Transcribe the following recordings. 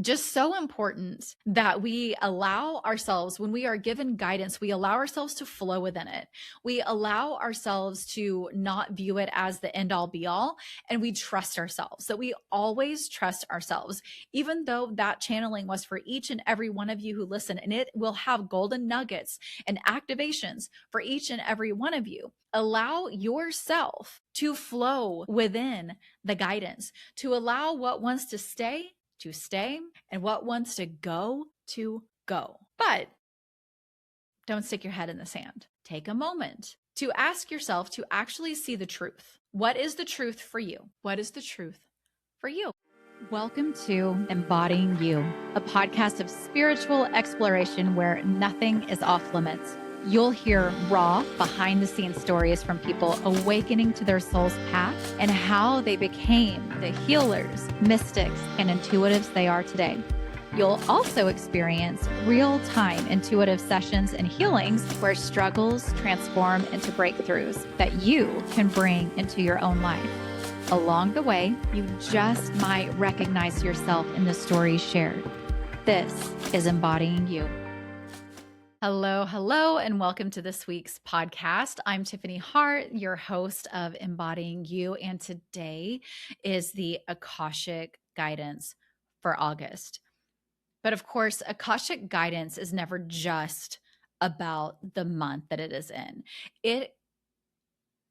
just so important that we allow ourselves, when we are given guidance, we allow ourselves to flow within it. We allow ourselves to not view it as the end all be all, and we trust ourselves. So we always trust ourselves, even though that channeling was for each and every one of you who listen, and it will have golden nuggets and activations for each and every one of you. Allow yourself to flow within the guidance, to allow what wants to stay, and what wants to go, to go. But don't stick your head in the sand. Take a moment to ask yourself to actually see the truth. What is the truth for you? What is the truth for you? Welcome to Embodying You, a podcast of spiritual exploration where nothing is off limits. You'll hear raw, behind-the-scenes stories from people awakening to their soul's path and how they became the healers, mystics, and intuitives they are today. You'll also experience real-time intuitive sessions and healings where struggles transform into breakthroughs that you can bring into your own life. Along the way, you just might recognize yourself in the stories shared. This is Embodying You. Hello, and welcome to this week's podcast. I'm Tiffany Hart, your host of Embodying You, and today is the Akashic guidance for August. But of course, Akashic guidance is never just about the month that it is in. It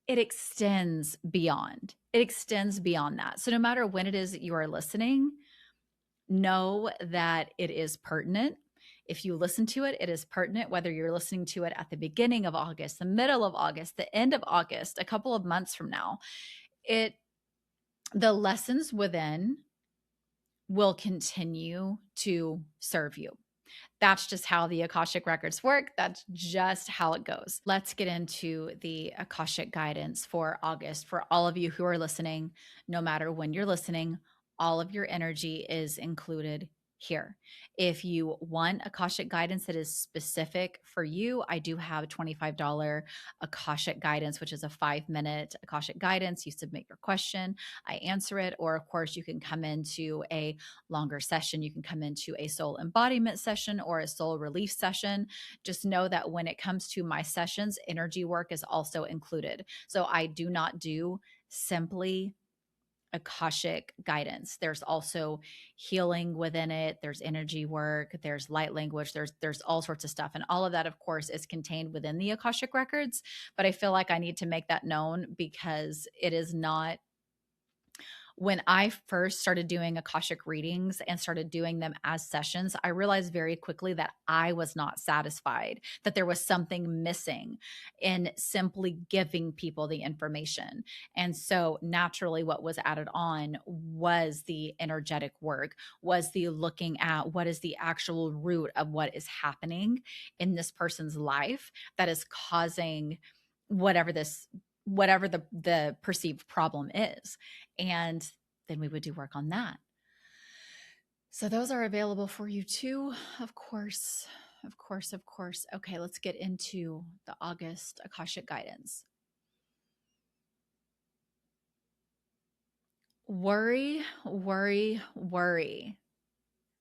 extends beyond. It extends beyond that. So no matter when it is that you are listening, know that it is pertinent. If you listen to it, it is pertinent, whether you're listening to it at the beginning of August, the middle of August, the end of August, a couple of months from now. The lessons within will continue to serve you. That's just how the Akashic records work. That's just how it goes. Let's get into the Akashic guidance for August. For all of you who are listening, no matter when you're listening, all of your energy is included here. If you want Akashic guidance that is specific for you, I do have a $25 Akashic guidance, which is a 5-minute Akashic guidance. You submit your question, I answer it, or of course you can come into a longer session. You can come into a soul embodiment session or a soul relief session. Just know that when it comes to my sessions, energy work is also included. So I do not do simply Akashic guidance. There's also healing within it. There's energy work. There's light language. There's all sorts of stuff. And all of that, of course, is contained within the Akashic records. But I feel like I need to make that known because it is not. When I first started doing Akashic readings and started doing them as sessions, I realized very quickly that I was not satisfied, that there was something missing in simply giving people the information. And so naturally, what was added on was the energetic work, was the looking at what is the actual root of what is happening in this person's life that is causing whatever the perceived problem is. And then we would do work on that. So those are available for you too, of course. Okay, let's get into the August Akashic guidance. Worry.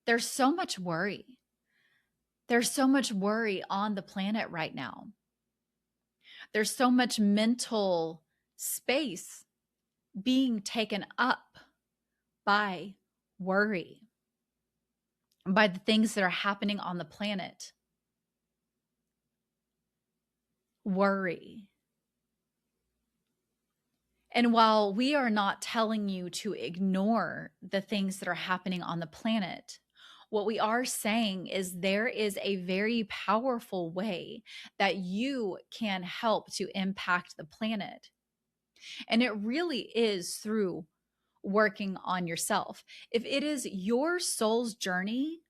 There's so much worry. There's so much worry on the planet right now. There's so much mental space being taken up by worry, by the things that are happening on the planet. Worry. And while we are not telling you to ignore the things that are happening on the planet, what we are saying is there is a very powerful way that you can help to impact the planet. And it really is through working on yourself. If it is your soul's journey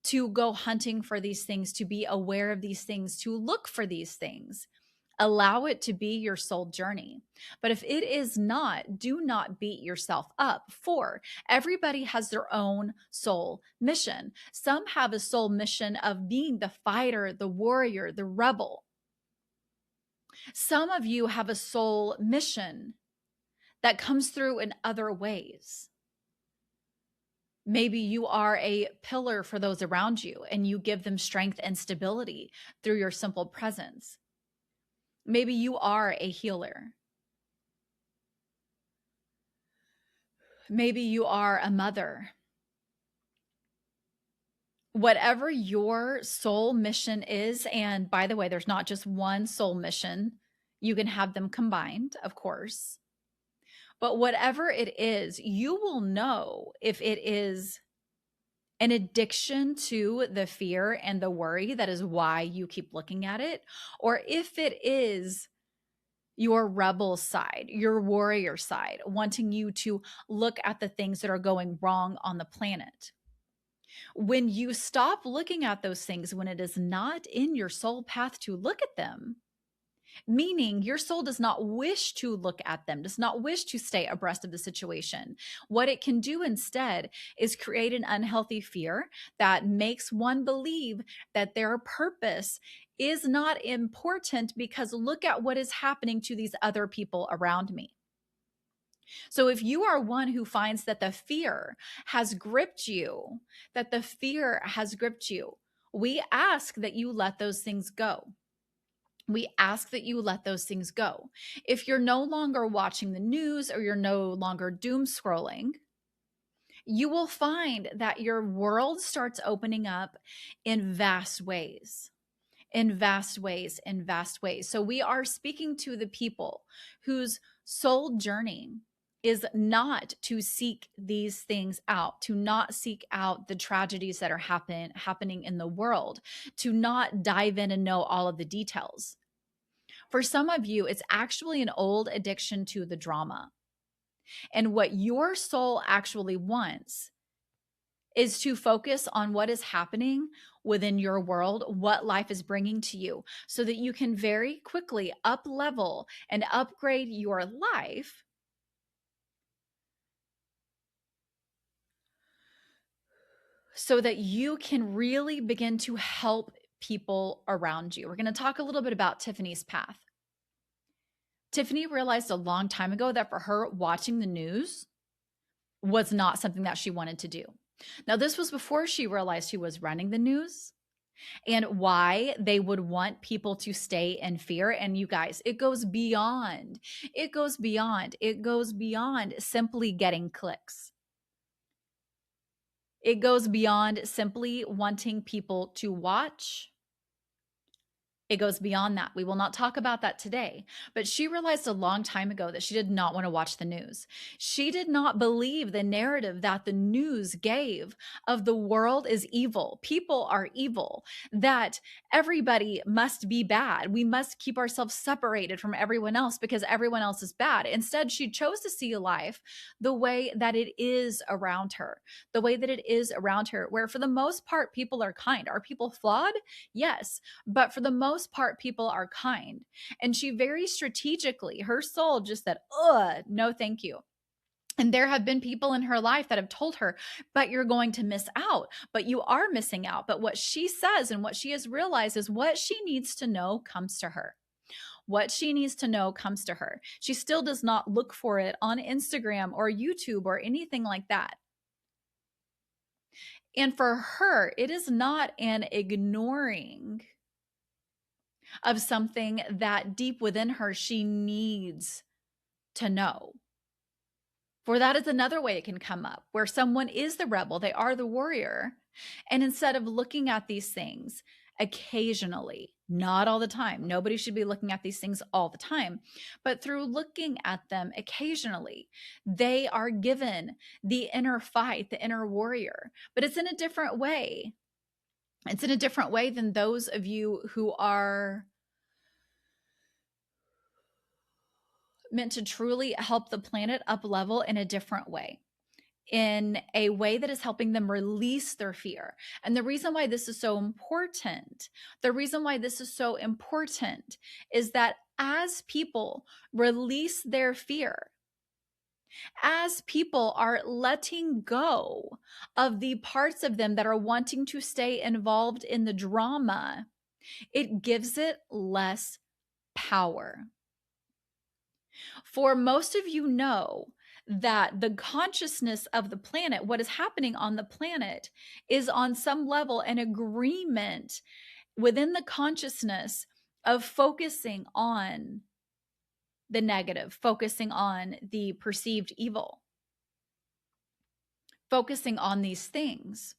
to go hunting for these things, to be aware of these things, to look for these things, allow it to be your soul journey. But if it is not, do not beat yourself up, for everybody has their own soul mission. Some have a soul mission of being the fighter, the warrior, the rebel. Some of you have a soul mission that comes through in other ways. Maybe you are a pillar for those around you and you give them strength and stability through your simple presence. Maybe you are a healer. Maybe you are a mother. Whatever your soul mission is, and by the way, there's not just one soul mission, you can have them combined, of course. But whatever it is, you will know if it is an addiction to the fear and the worry that is why you keep looking at it, or if it is your rebel side, your warrior side, wanting you to look at the things that are going wrong on the planet. When you stop looking at those things when it is not in your soul path to look at them, meaning your soul does not wish to look at them, does not wish to stay abreast of the situation. What it can do instead is create an unhealthy fear that makes one believe that their purpose is not important because look at what is happening to these other people around me. So if you are one who finds that the fear has gripped you, we ask that you let those things go. We ask that you let those things go. If you're no longer watching the news or you're no longer doom scrolling, you will find that your world starts opening up in vast ways. In vast ways. So we are speaking to the people whose soul journey is not to seek these things out, to not seek out the tragedies that are happening in the world, to not dive in and know all of the details. For some of you, it's actually an old addiction to the drama. And what your soul actually wants is to focus on what is happening within your world, what life is bringing to you, so that you can very quickly up level and upgrade your life so that you can really begin to help people around you. We're going to talk a little bit about Tiffany's path. Tiffany realized a long time ago that for her, watching the news was not something that she wanted to do. Now, this was before she realized who was running the news and why they would want people to stay in fear. And you guys, it goes beyond simply getting clicks. It goes beyond simply wanting people to watch. It goes beyond that. We will not talk about that today. But she realized a long time ago that she did not want to watch the news. She did not believe the narrative that the news gave of the world is evil. People are evil, that everybody must be bad. We must keep ourselves separated from everyone else because everyone else is bad. Instead, she chose to see life the way that it is around her, where for the most part, people are kind. Are people flawed? Yes. But for the most part, people are kind. And she very strategically, her soul just said, no, thank you. And there have been people in her life that have told her, but you're going to miss out, but you are missing out. But what she says and what she has realized is what she needs to know comes to her. What she needs to know comes to her. She still does not look for it on Instagram or YouTube or anything like that. And for her, it is not an ignoring of something that deep within her she needs to know. For that is another way it can come up, where someone is the rebel, they are the warrior. And instead of looking at these things occasionally, not all the time, nobody should be looking at these things all the time, but through looking at them occasionally, they are given the inner fight, the inner warrior. But it's in a different way. It's in a different way than those of you who are meant to truly help the planet up level in a different way, in a way that is helping them release their fear. And the reason why this is so important, is that as people release their fear, as people are letting go of the parts of them that are wanting to stay involved in the drama, it gives it less power. For most of you know that the consciousness of the planet, what is happening on the planet, is on some level an agreement within the consciousness of focusing on the negative, focusing on the perceived evil, focusing on these things.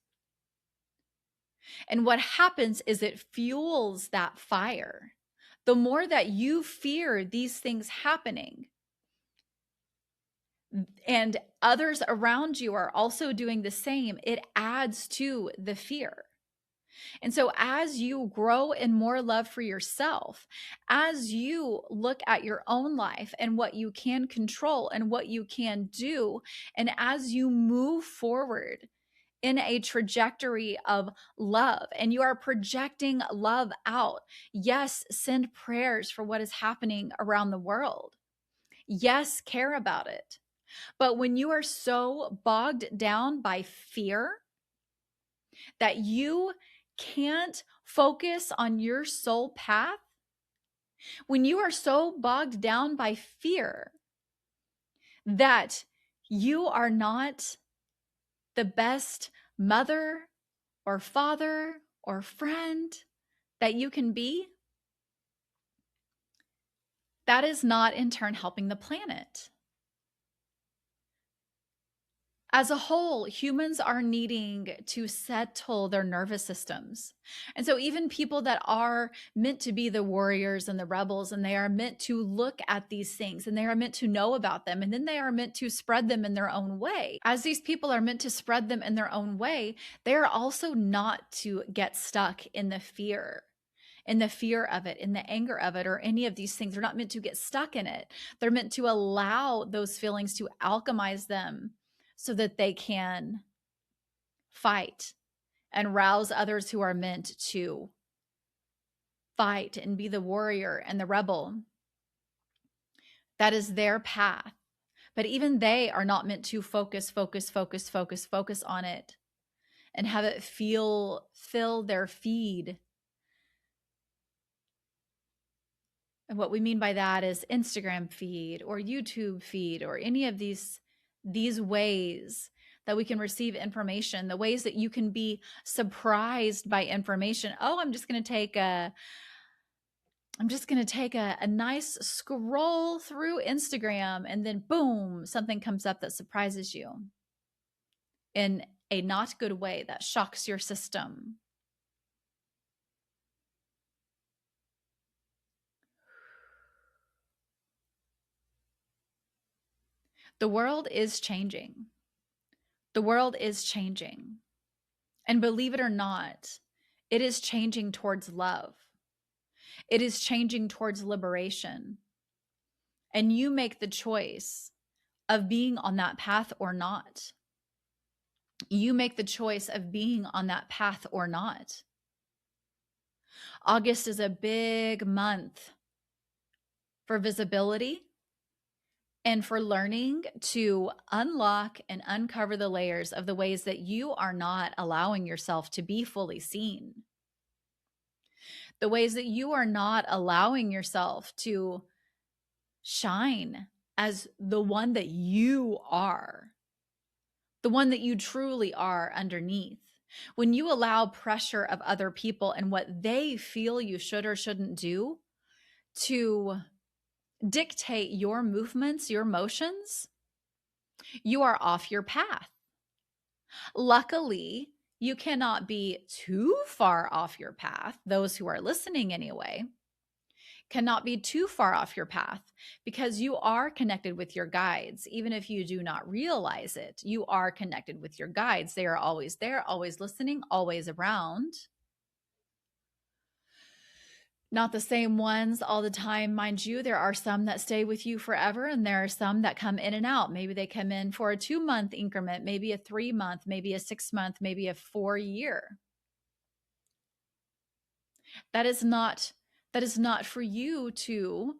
And what happens is it fuels that fire. The more that you fear these things happening, and others around you are also doing the same, it adds to the fear. And so, as you grow in more love for yourself, as you look at your own life and what you can control and what you can do, and as you move forward in a trajectory of love and you are projecting love out, yes, send prayers for what is happening around the world. Yes, care about it. But when you are so bogged down by fear that you can't focus on your soul path, when you are so bogged down by fear that you are not the best mother or father or friend that you can be, that is not in turn helping the planet. As a whole, humans are needing to settle their nervous systems. And so even people that are meant to be the warriors and the rebels, and they are meant to look at these things and they are meant to know about them, and then they are meant to spread them in their own way. As these people are meant to spread them in their own way, they are also not to get stuck in the fear of it, in the anger of it, or any of these things. They're not meant to get stuck in it. They're meant to allow those feelings to alchemize them so that they can fight and rouse others who are meant to fight and be the warrior and the rebel. That is their path. But even they are not meant to focus on it and have it fill their feed. And what we mean by that is Instagram feed or YouTube feed or any of these ways that we can receive information, the ways that you can be surprised by information. Oh, I'm just going to take a nice scroll through Instagram, and then boom, something comes up that surprises you in a not good way that shocks your system. The world is changing. The world is changing. And believe it or not, it is changing towards love. It is changing towards liberation. And you make the choice of being on that path or not. You make the choice of being on that path or not. August is a big month for visibility and for learning to unlock and uncover the layers of the ways that you are not allowing yourself to be fully seen. The ways that you are not allowing yourself to shine as the one that you are, the one that you truly are underneath. When you allow pressure of other people and what they feel you should or shouldn't do to dictate your movements, your motions, you are off your path. Luckily, you cannot be too far off your path. Those who are listening anyway cannot be too far off your path, because you are connected with your guides. Even if you do not realize it, you are connected with your guides. They are always there, always listening, always around. Not the same ones all the time, mind you. There are some that stay with you forever, and there are some that come in and out. Maybe they come in for a 2-month increment, maybe a 3-month, maybe a 6-month, maybe a 4-year. That is not for you to,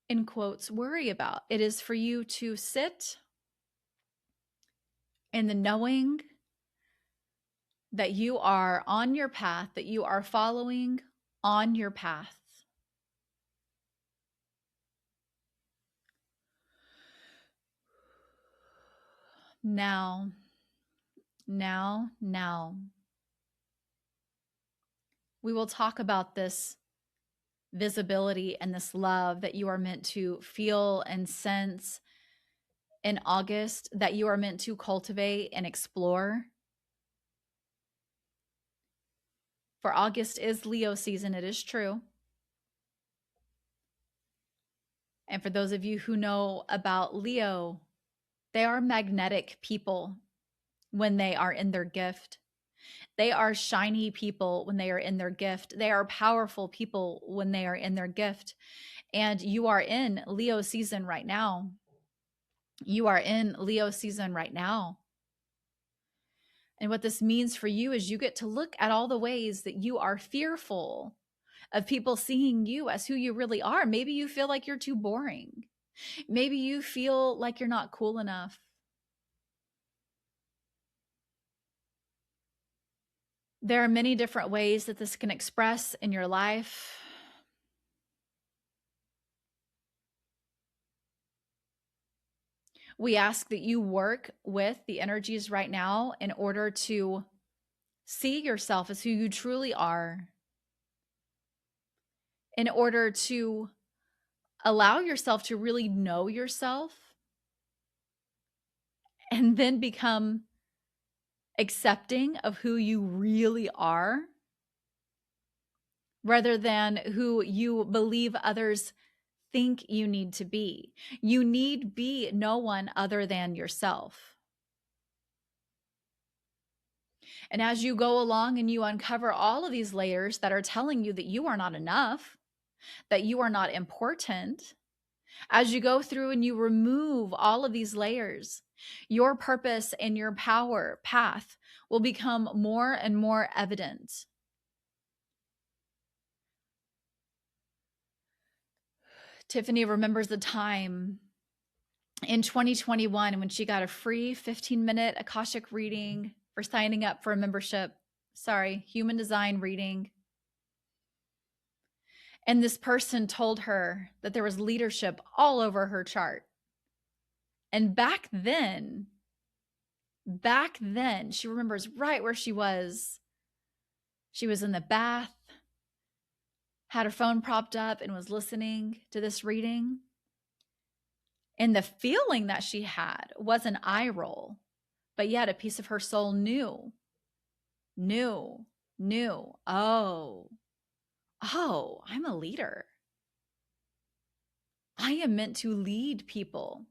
in quotes, worry about. It is for you to sit in the knowing that you are on your path, that you are following on your path. Now, now, we will talk about this visibility and this love that you are meant to feel and sense in August, that you are meant to cultivate and explore. For August is Leo season, it is true. And for those of you who know about Leo, they are magnetic people when they are in their gift. They are shiny people when they are in their gift. They are powerful people when they are in their gift. And you are in Leo season right now. You are in Leo season right now. And what this means for you is you get to look at all the ways that you are fearful of people seeing you as who you really are. Maybe you feel like you're too boring. Maybe you feel like you're not cool enough. There are many different ways that this can express in your life. We ask that you work with the energies right now in order to see yourself as who you truly are, in order to allow yourself to really know yourself, and then become accepting of who you really are rather than who you believe others think you need to be. You need be no one other than yourself. And as you go along and you uncover all of these layers that are telling you that you are not enough, that you are not important, as you go through and you remove all of these layers, your purpose and your power path will become more and more evident. Tiffany remembers the time in 2021 when she got a free 15-minute Akashic reading for signing up for a membership. Sorry, human design reading. And this person told her that there was leadership all over her chart. And back then, she remembers right where she was. She was in the bath, had her phone propped up, and was listening to this reading. And the feeling that she had was an eye roll, but yet a piece of her soul knew, oh, I'm a leader. I am meant to lead people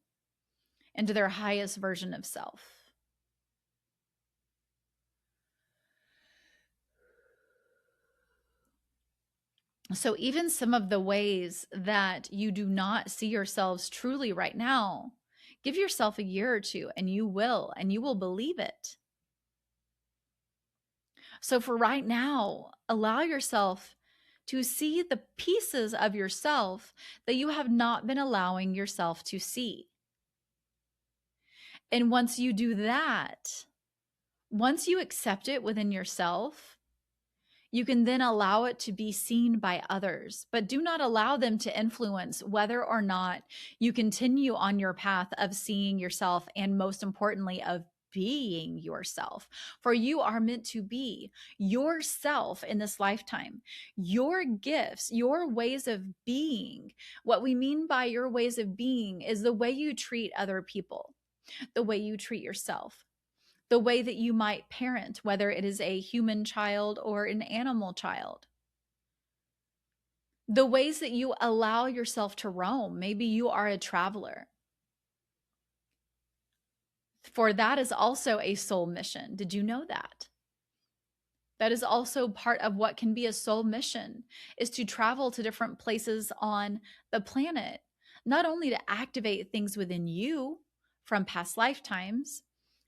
into their highest version of self. So even some of the ways that you do not see yourselves truly right now, give yourself a year or two and you will believe it. So for right now, allow yourself to see the pieces of yourself that you have not been allowing yourself to see. And once you do that, once you accept it within yourself, you can then allow it to be seen by others, but do not allow them to influence whether or not you continue on your path of seeing yourself and, most importantly, of being yourself. For you are meant to be yourself in this lifetime. Your gifts, your ways of being, what we mean by your ways of being is the way you treat other people, the way you treat yourself, the way that you might parent, whether it is a human child or an animal child, the ways that you allow yourself to roam. Maybe you are a traveler. For that is also a soul mission. Did you know that? That is also part of what can be a soul mission, is to travel to different places on the planet, not only to activate things within you from past lifetimes,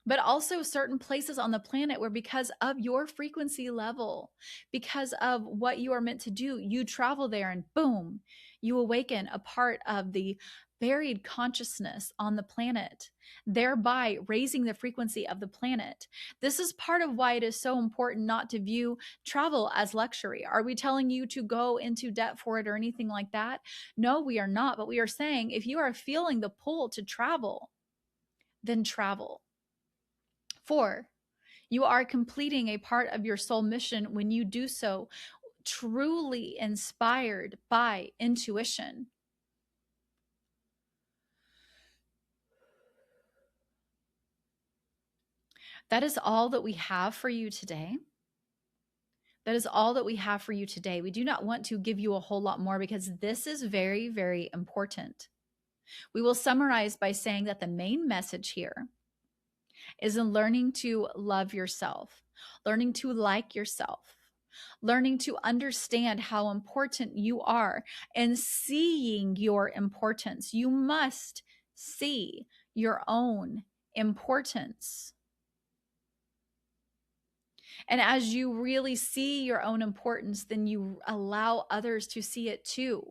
but also certain places on the planet where, because of your frequency level, because of what you are meant to do, you travel there and boom, you awaken a part of the buried consciousness on the planet, thereby raising the frequency of the planet. This is part of why it is so important not to view travel as luxury. Are we telling you to go into debt for it or anything like that? No, we are not. But we are saying if you are feeling the pull to travel, then travel. 4, you are completing a part of your soul mission when you do so truly inspired by intuition. That is all that we have for you today. That is all that we have for you today. We do not want to give you a whole lot more because this is very, very important. We will summarize by saying that the main message here is in learning to love yourself, learning to like yourself, learning to understand how important you are, and seeing your importance. You must see your own importance. And as you really see your own importance, then you allow others to see it too.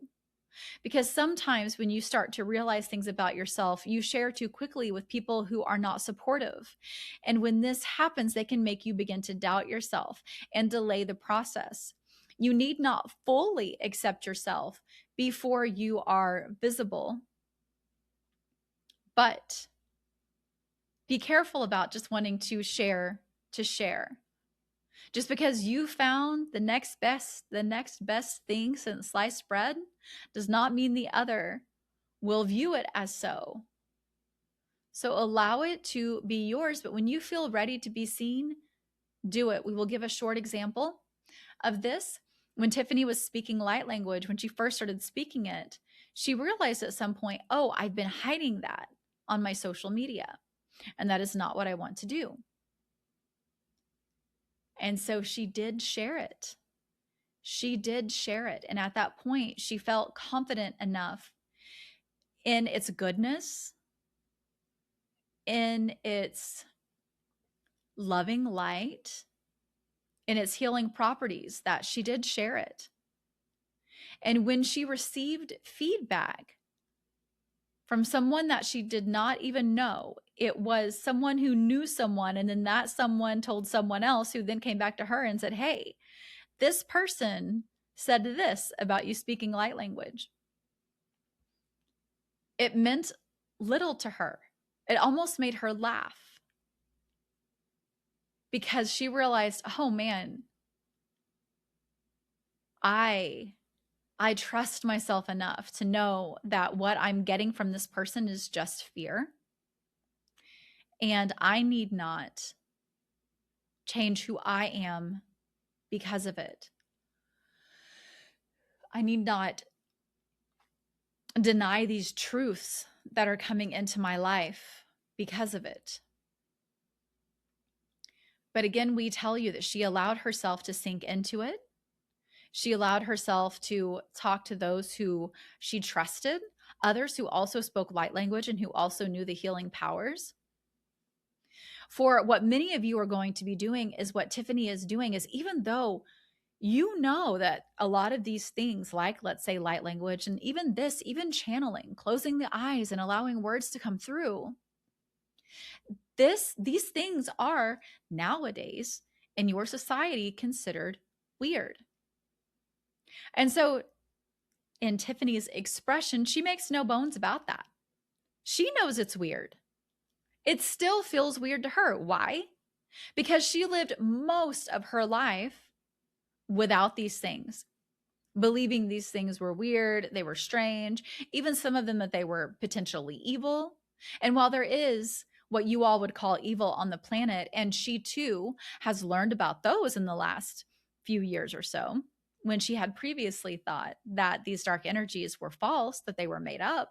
Because sometimes when you start to realize things about yourself, you share too quickly with people who are not supportive. And when this happens, they can make you begin to doubt yourself and delay the process. You need not fully accept yourself before you are visible. But be careful about just wanting to share to share. Just because you found the next best thing since sliced bread does not mean the other will view it as so. So allow it to be yours, but when you feel ready to be seen, do it. We will give a short example of this. When Tiffany was speaking light language, when she first started speaking it, she realized at some point, oh, I've been hiding that on my social media, and that is not what I want to do. And so she did share it. She did share it. And at that point, she felt confident enough in its goodness, in its loving light, in its healing properties, that she did share it. And when she received feedback from someone that she did not even know, it was someone who knew someone, and then that someone told someone else who then came back to her and said, hey, this person said this about you speaking light language. It meant little to her. It almost made her laugh because she realized, oh man, I trust myself enough to know that what I'm getting from this person is just fear. And I need not change who I am because of it. I need not deny these truths that are coming into my life because of it. But again, we tell you that she allowed herself to sink into it. She allowed herself to talk to those who she trusted, others who also spoke light language and who also knew the healing powers. For what many of you are going to be doing is what Tiffany is doing, is even though you know that a lot of these things, like let's say light language, and even this, even channeling, closing the eyes and allowing words to come through, these things are nowadays in your society considered weird. And so in Tiffany's expression, she makes no bones about that. She knows it's weird. It still feels weird to her. Why? Because she lived most of her life without these things, believing these things were weird, they were strange, even some of them that they were potentially evil. And while there is what you all would call evil on the planet, and she too has learned about those in the last few years or so, when she had previously thought that these dark energies were false, that they were made up.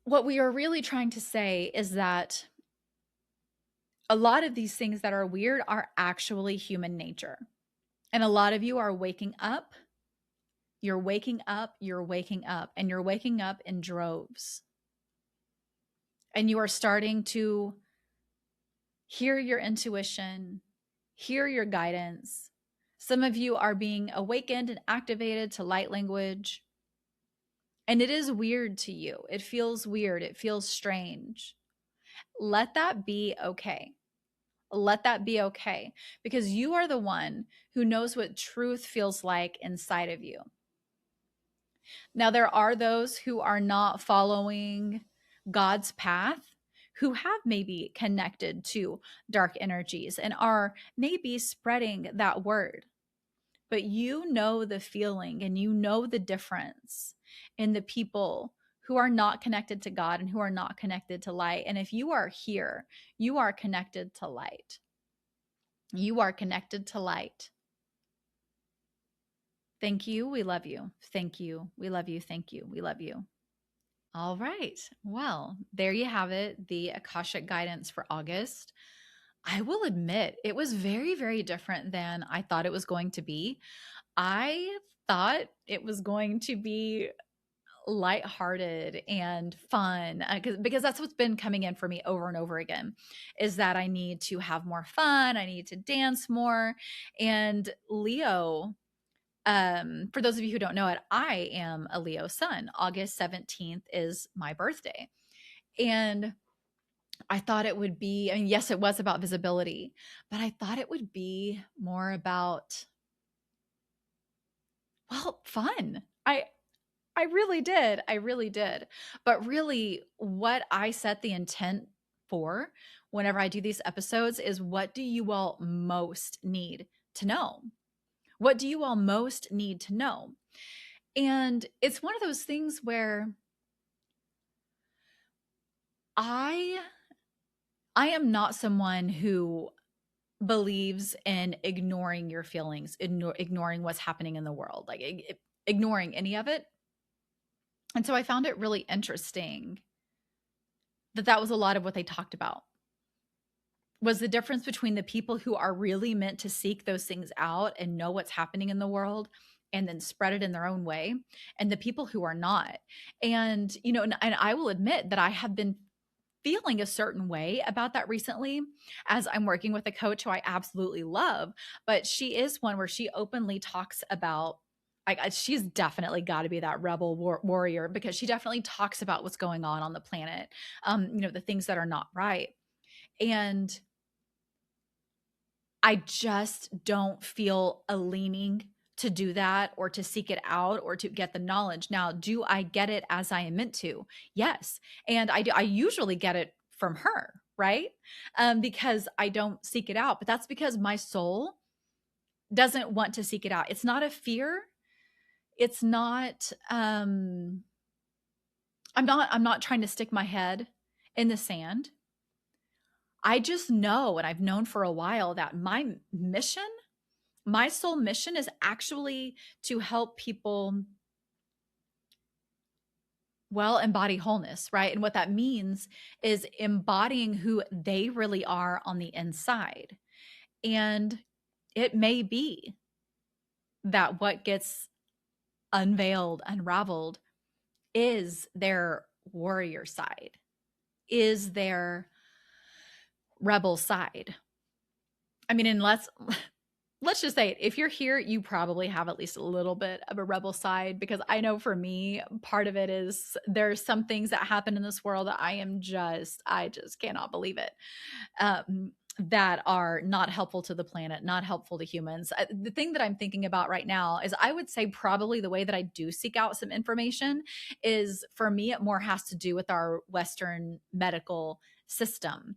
What we are really trying to say is that a lot of these things that are weird are actually human nature. And a lot of you are waking up. You're waking up, you're waking up, and you're waking up in droves. And you are starting to hear your intuition, hear your guidance. Some of you are being awakened and activated to light language. And it is weird to you. It feels weird. It feels strange. Let that be okay. Let that be okay, because you are the one who knows what truth feels like inside of you. Now, there are those who are not following God's path, who have maybe connected to dark energies and are maybe spreading that word. But you know the feeling and you know the difference in the people who are not connected to God and who are not connected to light. And if you are here, you are connected to light. You are connected to light. Thank you. We love you. Thank you. We love you. Thank you. We love you. All right. Well, there you have it, the Akashic guidance for August. I will admit it was very, very different than I thought it was going to be. I thought it was going to be lighthearted and fun because that's what's been coming in for me over and over again is that I need to have more fun. I need to dance more. And Leo, for those of you who don't know it, I am a Leo sun. August 17th is my birthday. And I thought it would be, I mean, yes, it was about visibility, but I thought it would be more about, well, fun. I really did. I really did. But really, what I set the intent for whenever I do these episodes is what do you all most need to know? What do you all most need to know? And it's one of those things where I I am not someone who believes in ignoring your feelings, ignoring what's happening in the world, like ignoring any of it. And so I found it really interesting that that was a lot of what they talked about was the difference between the people who are really meant to seek those things out and know what's happening in the world and then spread it in their own way and the people who are not. And and I will admit that I have been feeling a certain way about that recently as I'm working with a coach who I absolutely love, but she is one where she openly talks about she's definitely got to be that rebel warrior because she definitely talks about what's going on the planet, the things that are not right. And I just don't feel a leaning to do that or to seek it out or to get the knowledge. Now, do I get it as I am meant to? Yes. And I do. I usually get it from her, right? Because I don't seek it out, but that's because my soul doesn't want to seek it out. It's not a fear. It's not, I'm not trying to stick my head in the sand. I just know, and I've known for a while that my soul mission is actually to help people, well, embody wholeness, right? And what that means is embodying who they really are on the inside. And it may be that what gets unveiled, unraveled is their warrior side, is their rebel side. I mean, and let's just say it. If you're here, you probably have at least a little bit of a rebel side because I know for me, part of it is there's some things that happen in this world that I just cannot believe it. That are not helpful to the planet, not helpful to humans. The thing that I'm thinking about right now is I would say probably the way that I do seek out some information is for me, it more has to do with our Western medical system,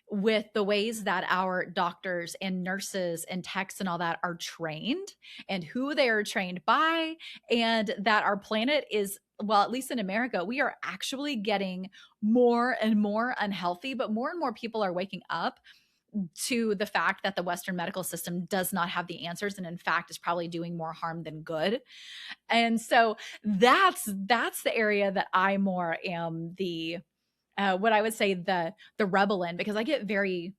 with the ways that our doctors and nurses and techs and all that are trained and who they are trained by, and that our planet is, well, at least in America, we are actually getting more and more unhealthy, but more and more people are waking up to the fact that the Western medical system does not have the answers and in fact is probably doing more harm than good. And so that's the area that I more am the what I would say the rebel in, because I get very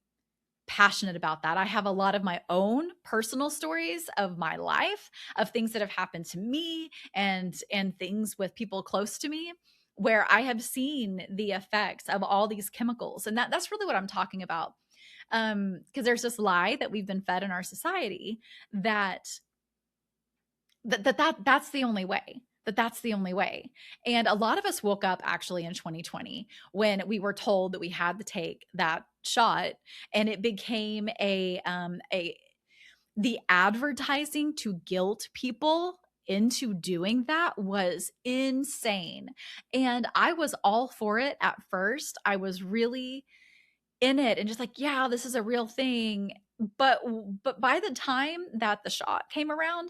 passionate about that. I have a lot of my own personal stories of my life, of things that have happened to me and things with people close to me where I have seen the effects of all these chemicals. And that's really what I'm talking about. Because there's this lie that we've been fed in our society that's the only way. That's the only way. And a lot of us woke up actually in 2020 when we were told that we had to take that shot, and it became the advertising to guilt people into doing that was insane. And I was all for it at first. I was really in it and just like, yeah, this is a real thing. But by the time that the shot came around,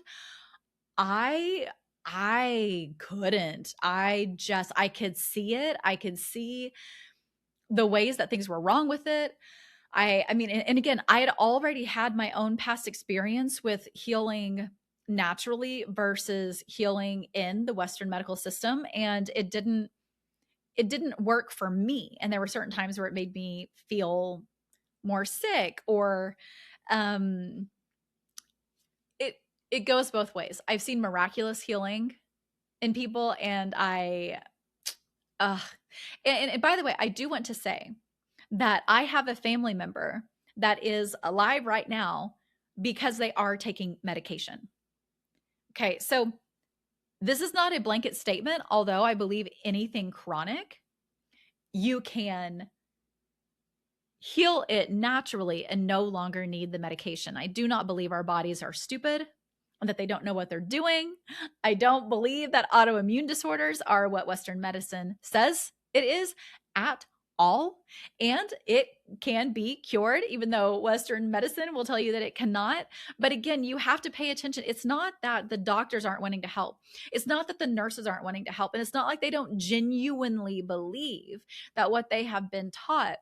I I couldn't. I could see it. I could see the ways that things were wrong with it. I mean, and again, I had already had my own past experience with healing naturally versus healing in the Western medical system, and it didn't work for me. And there were certain times where it made me feel more sick, or um it it goes both ways. I've seen miraculous healing in people, and uh and by the way, I do want to say that I have a family member that is alive right now because they are taking medication. Okay, so this is not a blanket statement, although I believe anything chronic, you can heal it naturally and no longer need the medication. I do not believe our bodies are stupid and that they don't know what they're doing. I don't believe that autoimmune disorders are what Western medicine says it is at all. And it can be cured, even though Western medicine will tell you that it cannot. But again, you have to pay attention. It's not that the doctors aren't wanting to help. It's not that the nurses aren't wanting to help. And it's not like they don't genuinely believe that what they have been taught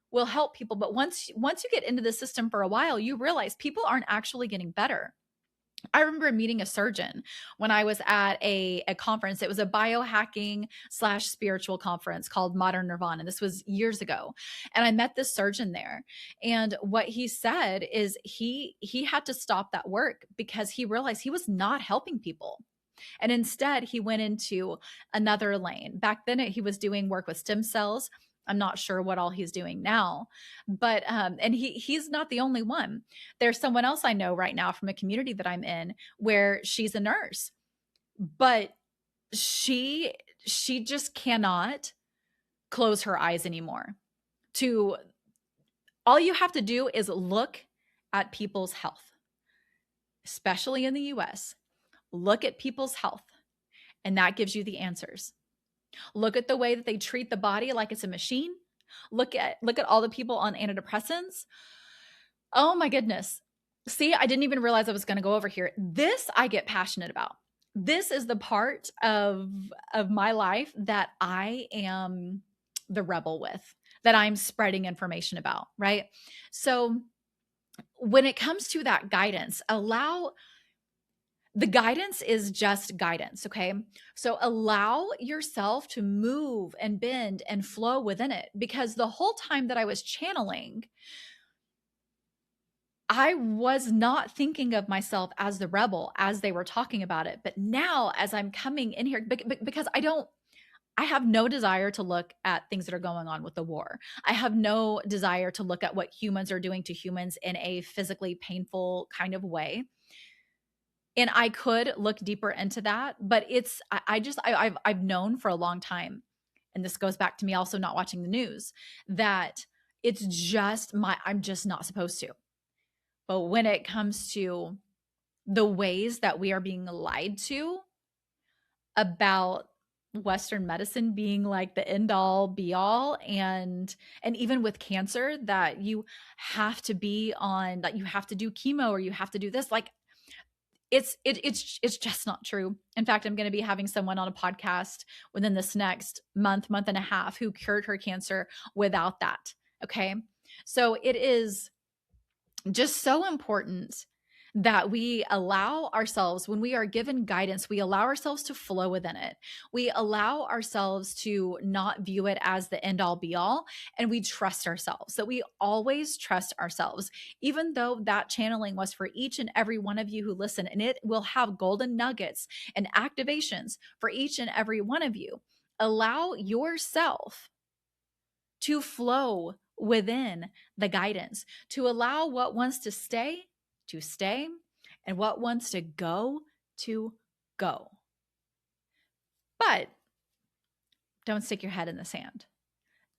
will help people. But once you get into the system for a while, you realize people aren't actually getting better. I remember meeting a surgeon when I was at a conference. It was a biohacking/spiritual conference called Modern Nirvana. This was years ago. And I met this surgeon there. And what he said is he had to stop that work because he realized he was not helping people. And instead, he went into another lane. Back then, he was doing work with stem cells. I'm not sure what all he's doing now, but and he's not the only one. There's someone else I know right now from a community that I'm in where she's a nurse, but she just cannot close her eyes anymore. To all you have to do is look at people's health, especially in the US. Look at people's health, and that gives you the answers. Look at the way that they treat the body like it's a machine. Look at all the people on antidepressants. Oh my goodness. See, I didn't even realize I was going to go over here. This I get passionate about. This is the part of my life that I am the rebel with, that I'm spreading information about, right? So when it comes to that guidance, the guidance is just guidance, okay? So allow yourself to move and bend and flow within it, because the whole time that I was channeling, I was not thinking of myself as the rebel as they were talking about it. But now, as I'm coming in here, because I have no desire to look at things that are going on with the war. I have no desire to look at what humans are doing to humans in a physically painful kind of way. And I could look deeper into that, but I've known for a long time, and this goes back to me also not watching the news, that I'm just not supposed to. But when it comes to the ways that we are being lied to about Western medicine being like the end all be all, and even with cancer, that you have to be on, that you have to do chemo or you have to do this, like it's just not true. In fact, I'm going to be having someone on a podcast within this next month and a half who cured her cancer without that. Okay. So it is just so important that we allow ourselves, when we are given guidance, we allow ourselves to flow within it. We allow ourselves to not view it as the end all be all, and we trust ourselves. So we always trust ourselves, even though that channeling was for each and every one of you who listen, and it will have golden nuggets and activations for each and every one of you. Allow yourself to flow within the guidance, to allow what wants to stay, and what wants to go, to go. But don't stick your head in the sand.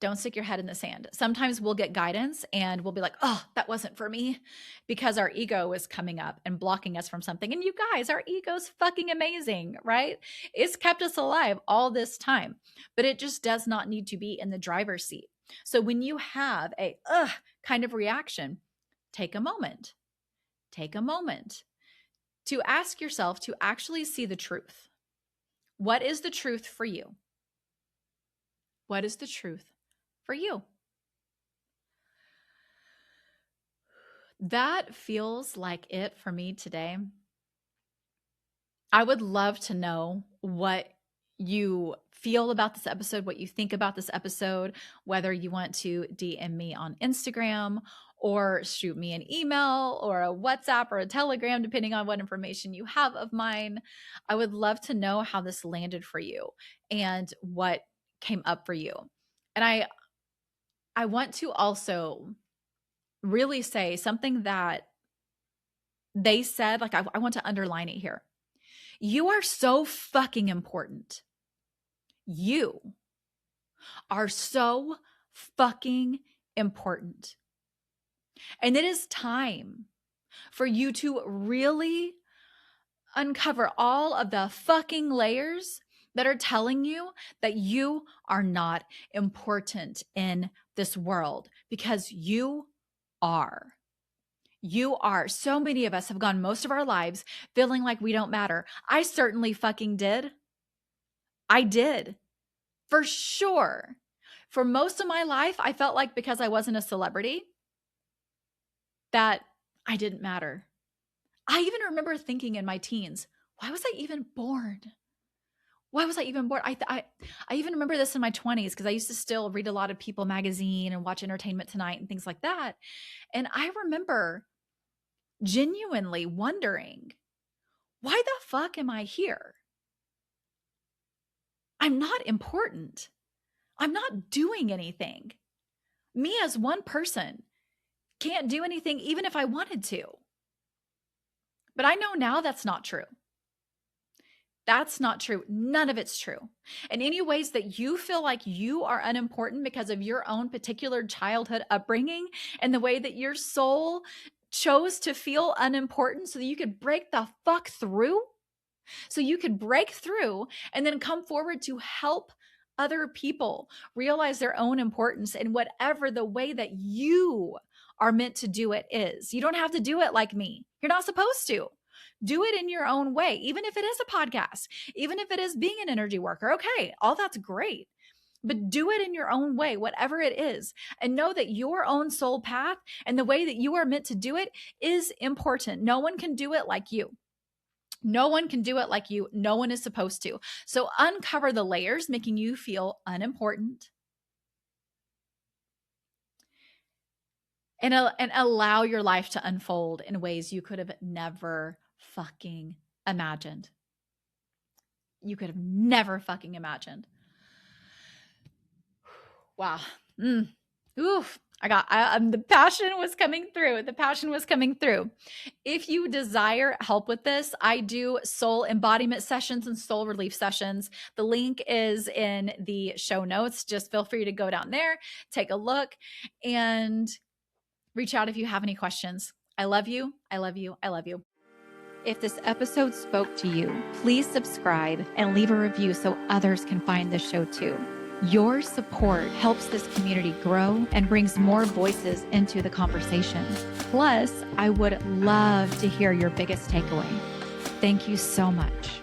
Don't stick your head in the sand. Sometimes we'll get guidance and we'll be like, oh, that wasn't for me, because our ego is coming up and blocking us from something. And you guys, our ego's fucking amazing, right? It's kept us alive all this time, but it just does not need to be in the driver's seat. So when you have a kind of reaction, take a moment. Take a moment to ask yourself to actually see the truth. What is the truth for you? What is the truth for you? That feels like it for me today. I would love to know what you feel about this episode, what you think about this episode, whether you want to DM me on Instagram or shoot me an email or a WhatsApp or a Telegram, depending on what information you have of mine. I would love to know how this landed for you and what came up for you. And I want to also really say something that they said, like I want to underline it here. You are so fucking important. You are so fucking important. And it is time for you to really uncover all of the fucking layers that are telling you that you are not important in this world, because you are. You are. So many of us have gone most of our lives feeling like we don't matter. I certainly fucking did. I did. For sure. For most of my life, I felt like because I wasn't a celebrity, that I didn't matter. I even remember thinking in my teens, why was I even born? Why was I even born? I even remember this in my 20s, because I used to still read a lot of People magazine and watch Entertainment Tonight and things like that. And I remember genuinely wondering, why the fuck am I here? I'm not important. I'm not doing anything. Me as one person can't do anything even if I wanted to. But I know now that's not true. That's not true. None of it's true. And any ways that you feel like you are unimportant because of your own particular childhood upbringing and the way that your soul chose to feel unimportant so that you could break the fuck through, so you could break through and then come forward to help other people realize their own importance in whatever the way that you are meant to do it is. You don't have to do it like me. You're not supposed to. Do it in your own way, even if it is a podcast, even if it is being an energy worker. Okay, all that's great. But do it in your own way, whatever it is. And know that your own soul path and the way that you are meant to do it is important. No one can do it like you. No one can do it like you. No one is supposed to. So uncover the layers making you feel unimportant. And allow your life to unfold in ways you could have never fucking imagined. You could have never fucking imagined. Wow. Oof. The passion was coming through. The passion was coming through. If you desire help with this, I do soul embodiment sessions and soul relief sessions. The link is in the show notes. Just feel free to go down there, take a look, and reach out if you have any questions. I love you. I love you. I love you. If this episode spoke to you, please subscribe and leave a review so others can find this show too. Your support helps this community grow and brings more voices into the conversation. Plus, I would love to hear your biggest takeaway. Thank you so much.